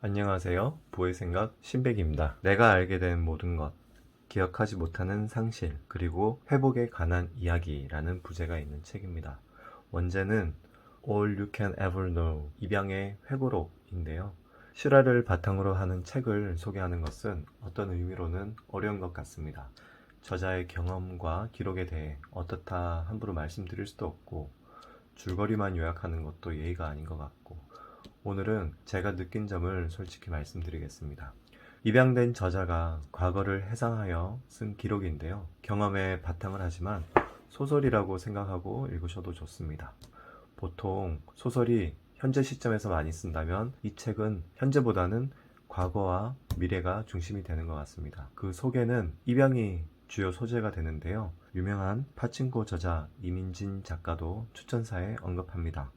안녕하세요. 보의 생각 신백입니다. 내가 알게 된 모든 것, 기억하지 못하는 상실, 그리고 회복에 관한 이야기라는 부제가 있는 책입니다. 원제는 All You Can Ever Know, 입양의 회고록인데요. 실화를 바탕으로 하는 책을 소개하는 것은 어떤 의미로는 어려운 것 같습니다. 저자의 경험과 기록에 대해 어떻다 함부로 말씀드릴 수도 없고, 줄거리만 요약하는 것도 예의가 아닌 것 같고, 오늘은 제가 느낀 점을 솔직히 말씀드리겠습니다. 입양된 저자가 과거를 해상하여 쓴 기록인데요. 경험에 바탕을 하지만 소설이라고 생각하고 읽으셔도 좋습니다. 보통 소설이 현재 시점에서 많이 쓴다면 이 책은 현재보다는 과거와 미래가 중심이 되는 것 같습니다. 그 속에는 입양이 주요 소재가 되는데요. 유명한 파친코 저자 이민진 작가도 추천사에 언급합니다.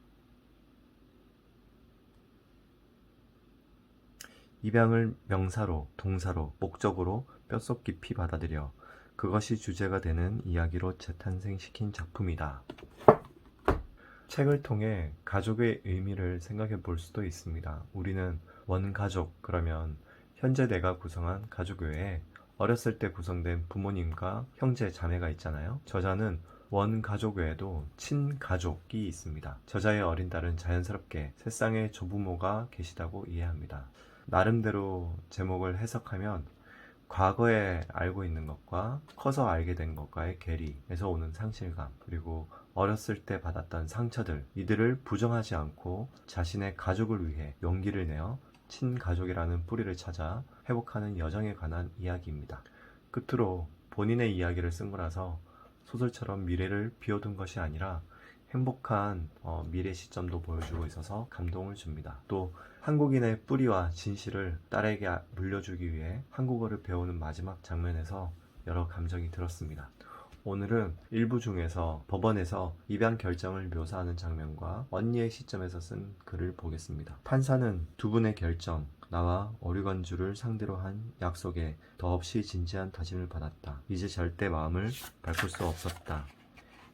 입양을 명사로, 동사로, 목적으로 뼛속 깊이 받아들여 그것이 주제가 되는 이야기로 재탄생시킨 작품이다. 책을 통해 가족의 의미를 생각해 볼 수도 있습니다. 우리는 원가족, 그러면 현재 내가 구성한 가족 외에 어렸을 때 구성된 부모님과 형제, 자매가 있잖아요. 저자는 원가족 외에도 친가족이 있습니다. 저자의 어린 딸은 자연스럽게 세상에 조부모가 계시다고 이해합니다. 나름대로 제목을 해석하면 과거에 알고 있는 것과 커서 알게 된 것과의 괴리에서 오는 상실감, 그리고 어렸을 때 받았던 상처들, 이들을 부정하지 않고 자신의 가족을 위해 용기를 내어 친가족이라는 뿌리를 찾아 회복하는 여정에 관한 이야기입니다. 끝으로 본인의 이야기를 쓴 거라서 소설처럼 미래를 비워둔 것이 아니라 행복한 미래 시점도 보여주고 있어서 감동을 줍니다. 또 한국인의 뿌리와 진실을 딸에게 물려주기 위해 한국어를 배우는 마지막 장면에서 여러 감정이 들었습니다. 오늘은 일부 중에서 법원에서 입양 결정을 묘사하는 장면과 언니의 시점에서 쓴 글을 보겠습니다. 판사는 두 분의 결정, 나와 오류건주를 상대로 한 약속에 더없이 진지한 다짐을 받았다. 이제 절대 마음을 바꿀 수 없었다.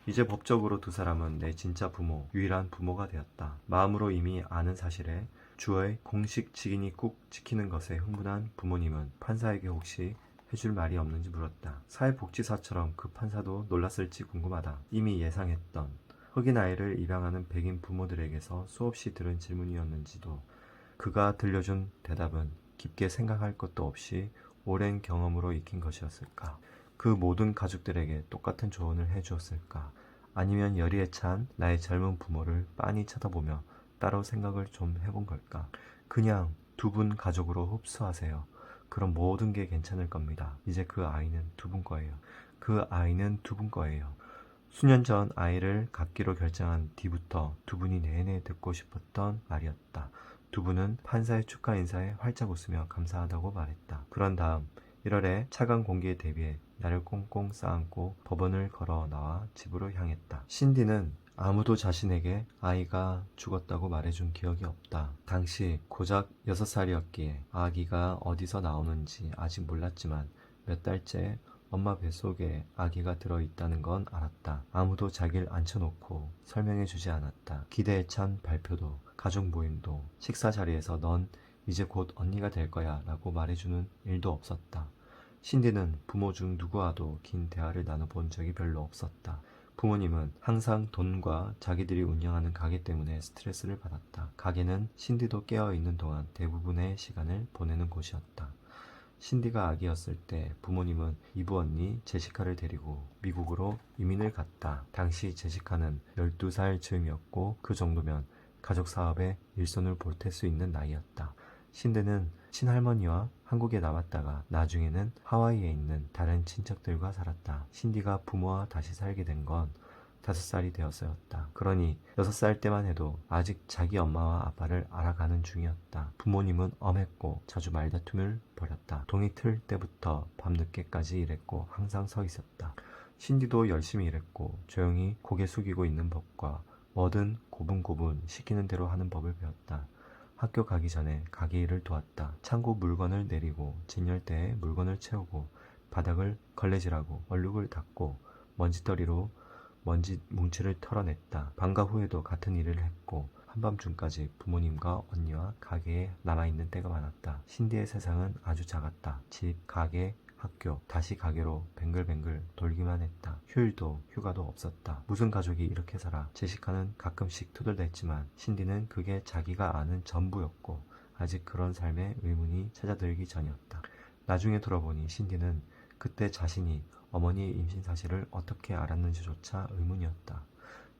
이제 법적으로 두 사람은 내 진짜 부모, 유일한 부모가 되었다. 마음으로 이미 아는 사실에 주어의 공식 직인이 꾹 지키는 것에 흥분한 부모님은 판사에게 혹시 해줄 말이 없는지 물었다. 사회복지사처럼 그 판사도 놀랐을지 궁금하다. 이미 예상했던 흑인 아이를 입양하는 백인 부모들에게서 수없이 들은 질문이었는지도 그가 들려준 대답은 깊게 생각할 것도 없이 오랜 경험으로 익힌 것이었을까? 그 모든 가족들에게 똑같은 조언을 해주었을까? 아니면 열의에 찬 나의 젊은 부모를 빤히 쳐다보며 따로 생각을 좀 해본 걸까? 그냥 두 분 가족으로 흡수하세요. 그럼 모든 게 괜찮을 겁니다. 이제 그 아이는 두 분 거예요. 그 아이는 두 분 거예요. 수년 전 아이를 갖기로 결정한 뒤부터 두 분이 내내 듣고 싶었던 말이었다. 두 분은 판사의 축하 인사에 활짝 웃으며 감사하다고 말했다. 그런 다음 1월에 차가운 공기에 대비해 나를 꽁꽁 싸안고 법원을 걸어 나와 집으로 향했다. 신디는 아무도 자신에게 아이가 죽었다고 말해준 기억이 없다. 당시 고작 6살이었기에 아기가 어디서 나오는지 아직 몰랐지만 몇 달째 엄마 뱃속에 아기가 들어있다는 건 알았다. 아무도 자기를 앉혀놓고 설명해주지 않았다. 기대에 찬 발표도, 가족 모임도, 식사 자리에서 넌 이제 곧 언니가 될 거야 라고 말해주는 일도 없었다. 신디는 부모 중 누구와도 긴 대화를 나눠본 적이 별로 없었다. 부모님은 항상 돈과 자기들이 운영하는 가게 때문에 스트레스를 받았다. 가게는 신디도 깨어있는 동안 대부분의 시간을 보내는 곳이었다. 신디가 아기였을 때 부모님은 이브 언니 제시카를 데리고 미국으로 이민을 갔다. 당시 제시카는 12살 즈음이었고 그 정도면 가족 사업에 일손을 보탤 수 있는 나이였다. 신디는 친할머니와 한국에 남았다가 나중에는 하와이에 있는 다른 친척들과 살았다. 신디가 부모와 다시 살게 된 건 5살이 되어서였다. 그러니 6살 때만 해도 아직 자기 엄마와 아빠를 알아가는 중이었다. 부모님은 엄했고 자주 말다툼을 벌였다. 동이 틀 때부터 밤늦게까지 일했고 항상 서 있었다. 신디도 열심히 일했고 조용히 고개 숙이고 있는 법과 뭐든 고분고분 시키는 대로 하는 법을 배웠다. 학교 가기 전에 가게 일을 도왔다. 창고 물건을 내리고 진열대에 물건을 채우고 바닥을 걸레질하고 얼룩을 닦고 먼지떨이로 먼지 뭉치를 털어냈다. 방과 후에도 같은 일을 했고 한밤중까지 부모님과 언니와 가게에 남아있는 때가 많았다. 신디의 세상은 아주 작았다. 집, 가게, 학교, 다시 가게로 뱅글뱅글 돌기만 했다. 휴일도 휴가도 없었다. 무슨 가족이 이렇게 살아? 제시카는 가끔씩 투덜댔지만 신디는 그게 자기가 아는 전부였고 아직 그런 삶에 의문이 찾아들기 전이었다. 나중에 돌아보니 신디는 그때 자신이 어머니의 임신 사실을 어떻게 알았는지조차 의문이었다.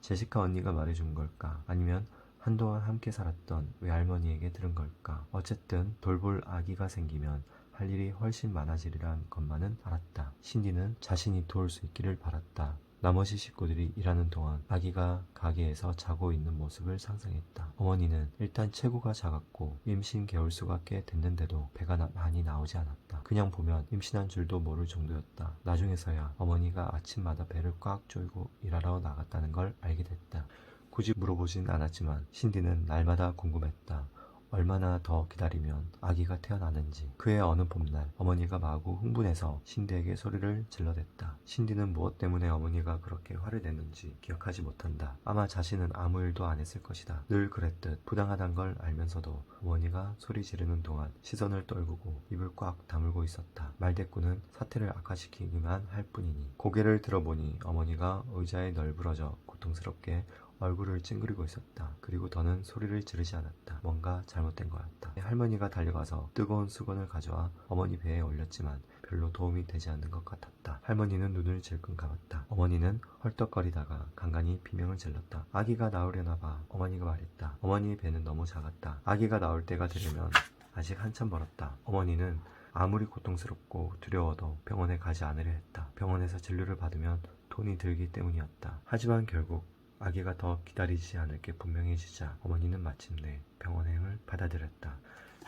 제시카 언니가 말해준 걸까? 아니면 한동안 함께 살았던 외할머니에게 들은 걸까? 어쨌든 돌볼 아기가 생기면 할 일이 훨씬 많아지리란 것만은 알았다. 신디는 자신이 도울 수 있기를 바랐다. 나머지 식구들이 일하는 동안 아기가 가게에서 자고 있는 모습을 상상했다. 어머니는 일단 체구가 작았고 임신 개월수가 꽤 됐는데도 배가 많이 나오지 않았다. 그냥 보면 임신한 줄도 모를 정도였다. 나중에서야 어머니가 아침마다 배를 꽉 조이고 일하러 나갔다는 걸 알게 됐다. 굳이 물어보진 않았지만 신디는 날마다 궁금했다. 얼마나 더 기다리면 아기가 태어나는지. 그의 어느 봄날 어머니가 마구 흥분해서 신디에게 소리를 질러댔다. 신디는 무엇 때문에 어머니가 그렇게 화를 냈는지 기억하지 못한다. 아마 자신은 아무 일도 안 했을 것이다. 늘 그랬듯 부당하단 걸 알면서도 어머니가 소리 지르는 동안 시선을 떨구고 입을 꽉 다물고 있었다. 말대꾸는 사태를 악화시키기만 할 뿐이니. 고개를 들어보니 어머니가 의자에 널브러져 고통스럽게 얼굴을 찡그리고 있었다. 그리고 더는 소리를 지르지 않았다. 뭔가 잘못된 거였다. 할머니가 달려가서 뜨거운 수건을 가져와 어머니 배에 올렸지만 별로 도움이 되지 않는 것 같았다. 할머니는 눈을 질끈 감았다. 어머니는 헐떡거리다가 간간히 비명을 질렀다. 아기가 나오려나 봐. 어머니가 말했다. 어머니의 배는 너무 작았다. 아기가 나올 때가 되려면 아직 한참 멀었다. 어머니는 아무리 고통스럽고 두려워도 병원에 가지 않으려 했다. 병원에서 진료를 받으면 돈이 들기 때문이었다. 하지만 결국 아기가 더 기다리지 않을 게 분명해지자 어머니는 마침내 병원행을 받아들였다.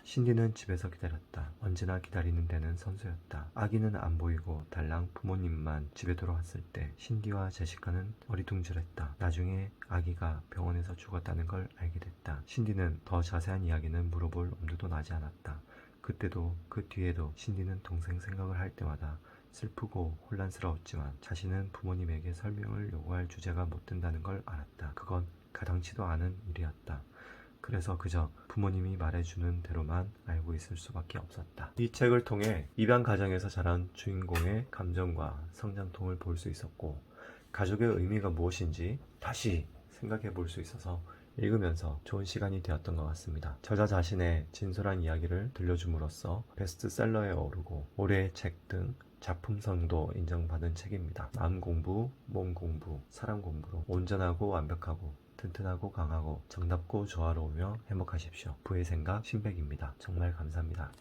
신디는 집에서 기다렸다. 언제나 기다리는 데는 선수였다. 아기는 안 보이고 달랑 부모님만 집에 돌아왔을 때 신디와 제시카는 어리둥절했다. 나중에 아기가 병원에서 죽었다는 걸 알게 됐다. 신디는 더 자세한 이야기는 물어볼 엄두도 나지 않았다. 그때도 그 뒤에도 신디는 동생 생각을 할 때마다 슬프고 혼란스러웠지만 자신은 부모님에게 설명을 요구할 주제가 못 된다는 걸 알았다. 그건 가당치도 않은 일이었다. 그래서 그저 부모님이 말해주는 대로만 알고 있을 수밖에 없었다. 이 책을 통해 입양 가정에서 자란 주인공의 감정과 성장통을 볼 수 있었고 가족의 의미가 무엇인지 다시 생각해 볼 수 있어서 읽으면서 좋은 시간이 되었던 것 같습니다. 저자 자신의 진솔한 이야기를 들려줌으로써 베스트셀러에 오르고 올해의 책 등 작품성도 인정받은 책입니다. 마음 공부, 몸 공부, 사람 공부로 온전하고 완벽하고 튼튼하고 강하고 정답고 조화로우며 행복하십시오. 부의 생각 신백입니다. 정말 감사합니다.